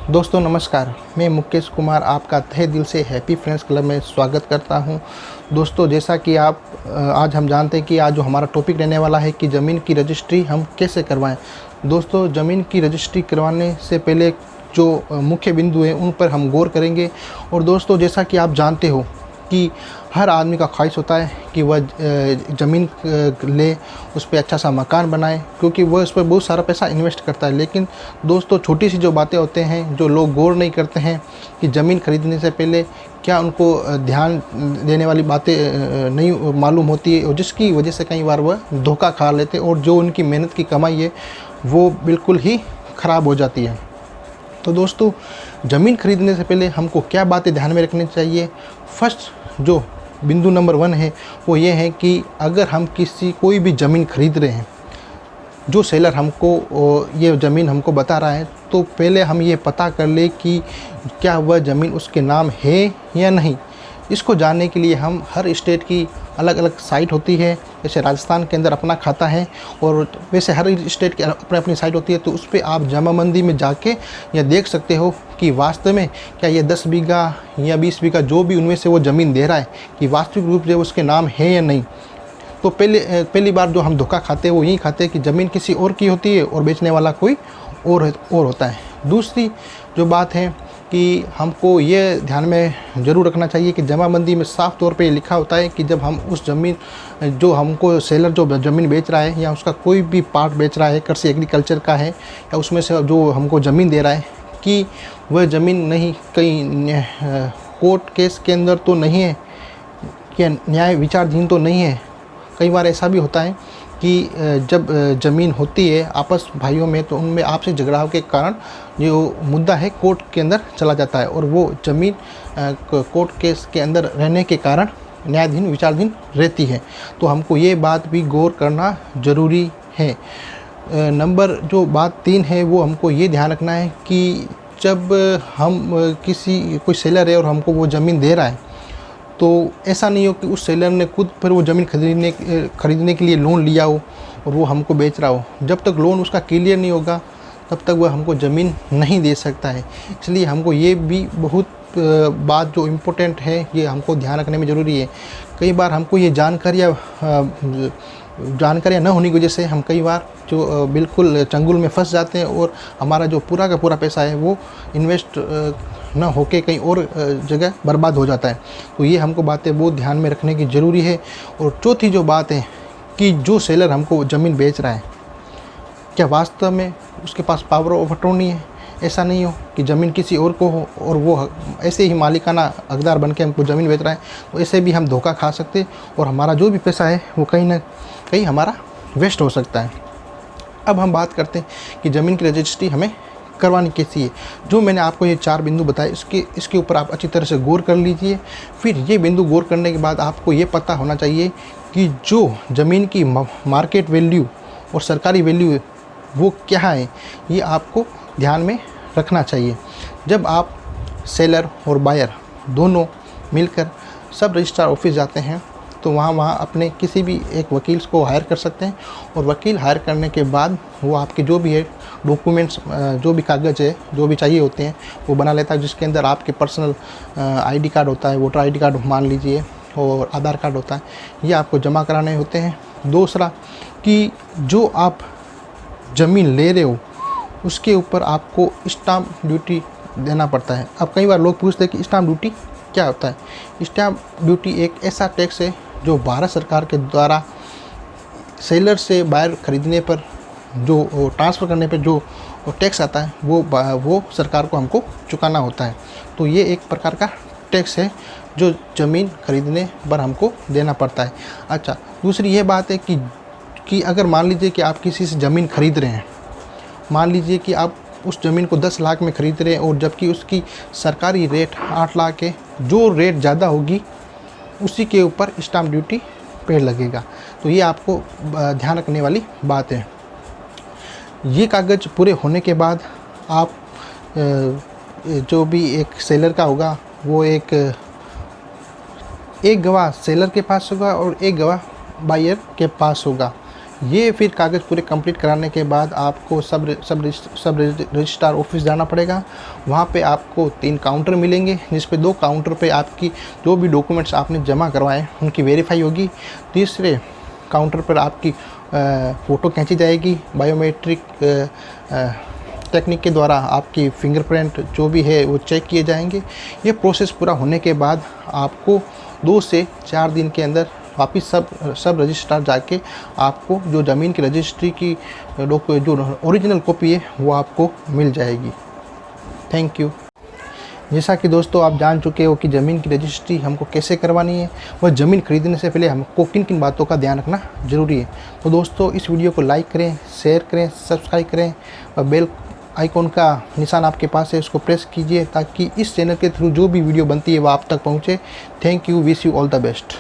दोस्तों नमस्कार, मैं मुकेश कुमार आपका तहे दिल से हैप्पी फ्रेंड्स क्लब में स्वागत करता हूं। दोस्तों जैसा कि आज हम जानते हैं कि आज जो हमारा टॉपिक रहने वाला है कि ज़मीन की रजिस्ट्री हम कैसे करवाएं। दोस्तों ज़मीन की रजिस्ट्री करवाने से पहले जो मुख्य बिंदु हैं उन पर हम गौर करेंगे। और दोस्तों जैसा कि आप जानते हो कि हर आदमी का ख्वाहिश होता है कि वह ज़मीन ले, उस पर अच्छा सा मकान बनाए, क्योंकि वह उस पर बहुत सारा पैसा इन्वेस्ट करता है। लेकिन दोस्तों छोटी सी जो बातें होते हैं जो लोग गौर नहीं करते हैं कि ज़मीन खरीदने से पहले क्या उनको ध्यान देने वाली बातें नहीं मालूम होती है, और जिसकी वजह से कई बार वह धोखा खा लेते हैं और जो उनकी मेहनत की कमाई है वो बिल्कुल ही ख़राब हो जाती है। तो दोस्तों ज़मीन खरीदने से पहले हमको क्या बातें ध्यान में रखनी चाहिए। फर्स्ट जो बिंदु नंबर 1 है वो ये है कि अगर हम कोई भी ज़मीन खरीद रहे हैं, जो सेलर हमको ये ज़मीन हमको बता रहा है, तो पहले हम ये पता कर ले कि क्या वह ज़मीन उसके नाम है या नहीं। इसको जानने के लिए हम हर स्टेट की अलग अलग साइट होती है। जैसे राजस्थान के अंदर अपना खाता है और वैसे हर स्टेट की अपनी अपनी साइट होती है, तो उस पर आप जमाबंदी में जाके यह देख सकते हो कि वास्तव में क्या ये 10 बीघा या 20 बीघा जो भी उनमें से वो ज़मीन दे रहा है कि वास्तविक रूप से उसके नाम है या नहीं। तो पहली बार जो हम धोखा खाते हैं वो यही खाते हैं कि ज़मीन किसी और की होती है और बेचने वाला कोई और होता है। दूसरी जो बात है कि हमको ये ध्यान में ज़रूर रखना चाहिए कि जमाबंदी में साफ़ तौर पे लिखा होता है कि जब हम उस ज़मीन जो हमको सेलर जो ज़मीन बेच रहा है या उसका कोई भी पार्ट बेच रहा है, कृषि एग्रीकल्चर का है या उसमें से जो हमको ज़मीन दे रहा है, कि वह ज़मीन नहीं कहीं कोर्ट केस के अंदर तो नहीं है, क्या न्याय विचाराधीन तो नहीं है। कई बार ऐसा भी होता है कि जब ज़मीन होती है आपस भाइयों में, तो उनमें आपसी झगड़ाव के कारण जो मुद्दा है कोर्ट के अंदर चला जाता है और वो ज़मीन कोर्ट केस के अंदर रहने के कारण न्यायाधीन विचाराधीन रहती है। तो हमको ये बात भी गौर करना ज़रूरी है। नंबर जो बात 3 है वो हमको ये ध्यान रखना है कि जब हम कोई सेलर है और हमको वो ज़मीन दे रहा है, तो ऐसा नहीं हो कि उस सेलर ने खुद पर वो ज़मीन खरीदने के लिए लोन लिया हो और वो हमको बेच रहा हो। जब तक लोन उसका क्लियर नहीं होगा तब तक वह हमको ज़मीन नहीं दे सकता है। इसलिए हमको ये भी बहुत बात जो इम्पोर्टेंट है ये हमको ध्यान रखने में ज़रूरी है। कई बार हमको ये जानकारियाँ न होने की वजह से हम कई बार जो बिल्कुल चंगुल में फंस जाते हैं और हमारा जो पूरा का पूरा पैसा है वो इन्वेस्ट न होके कहीं और जगह बर्बाद हो जाता है। तो ये हमको बातें बहुत ध्यान में रखने की ज़रूरी है। और चौथी जो बात है कि जो सेलर हमको ज़मीन बेच रहा है, क्या वास्तव में उसके पास पावर ऑफ अटॉर्नी है। ऐसा नहीं हो कि ज़मीन किसी और को हो और वो ऐसे ही मालिकाना हकदार बन के हमको ज़मीन बेच रहा है, तो ऐसे भी हम धोखा खा सकते और हमारा जो भी पैसा है वो कहीं ना कहीं हमारा वेस्ट हो सकता है। अब हम बात करते हैं कि ज़मीन की रजिस्ट्री हमें करवानी कैसी है। जो मैंने आपको ये 4 बिंदु बताए इसके ऊपर आप अच्छी तरह से गौर कर लीजिए। फिर ये बिंदु गौर करने के बाद आपको ये पता होना चाहिए कि जो ज़मीन की मार्केट वैल्यू और सरकारी वैल्यू है वो क्या है, ये आपको ध्यान में रखना चाहिए। जब आप सेलर और बायर दोनों मिलकर सब रजिस्ट्रार ऑफिस जाते हैं तो वहाँ अपने किसी भी एक वकील को हायर कर सकते हैं और वकील हायर करने के बाद वो आपके जो भी है डॉक्यूमेंट्स, जो भी कागज़ है जो भी चाहिए होते हैं वो बना लेता है, जिसके अंदर आपके पर्सनल आईडी कार्ड होता है, वोटर आईडी कार्ड मान लीजिए, और आधार कार्ड होता है, ये आपको जमा कराने होते हैं। दूसरा कि जो आप ज़मीन ले रहे हो उसके ऊपर आपको स्टाम्प ड्यूटी देना पड़ता है। अब कई बार लोग पूछते हैं कि स्टाम्प ड्यूटी क्या होता है। स्टाम्प ड्यूटी एक ऐसा टैक्स है जो भारत सरकार के द्वारा सेलर से बायर खरीदने पर जो ट्रांसफ़र करने पर जो टैक्स आता है वो सरकार को हमको चुकाना होता है। तो ये एक प्रकार का टैक्स है जो ज़मीन खरीदने पर हमको देना पड़ता है। अच्छा, दूसरी ये बात है कि अगर मान लीजिए कि आप किसी से ज़मीन खरीद रहे हैं, मान लीजिए कि आप उस ज़मीन को 10 लाख में खरीद रहे हैं और जबकि उसकी सरकारी रेट 8 लाख है, जो रेट ज़्यादा होगी उसी के ऊपर स्टाम्प ड्यूटी पे लगेगा। तो ये आपको ध्यान रखने वाली बात है। ये कागज़ पूरे होने के बाद आप जो भी एक सेलर का होगा वो एक गवाह सेलर के पास होगा और एक गवाह बायर के पास होगा। ये फिर कागज़ पूरे कंप्लीट कराने के बाद आपको सब रजिस्ट्रार ऑफिस जाना पड़ेगा। वहाँ पे आपको 3 काउंटर मिलेंगे, जिस पे 2 काउंटर पे आपकी जो भी डॉक्यूमेंट्स आपने जमा करवाए उनकी वेरीफाई होगी। तीसरे काउंटर पर आपकी फ़ोटो खींची जाएगी, बायोमेट्रिक टेक्निक के द्वारा आपकी फिंगरप्रिंट जो भी है वो चेक किए जाएंगे। ये प्रोसेस पूरा होने के बाद आपको 2 से 4 दिन के अंदर वापस सब रजिस्ट्रार जाके आपको जो ज़मीन की रजिस्ट्री की जो ओरिजिनल कॉपी है वो आपको मिल जाएगी। Thank you. जैसा कि दोस्तों आप जान चुके हो कि ज़मीन की रजिस्ट्री हमको कैसे करवानी है, वह ज़मीन खरीदने से पहले हमको किन किन बातों का ध्यान रखना ज़रूरी है। तो दोस्तों इस वीडियो को लाइक करें, शेयर करें, सब्सक्राइब करें और बेल आइकॉन का निशान आपके पास है उसको प्रेस कीजिए ताकि इस चैनल के थ्रू जो भी वीडियो बनती है वह आप तक पहुँचे। Thank you, wish you all the best.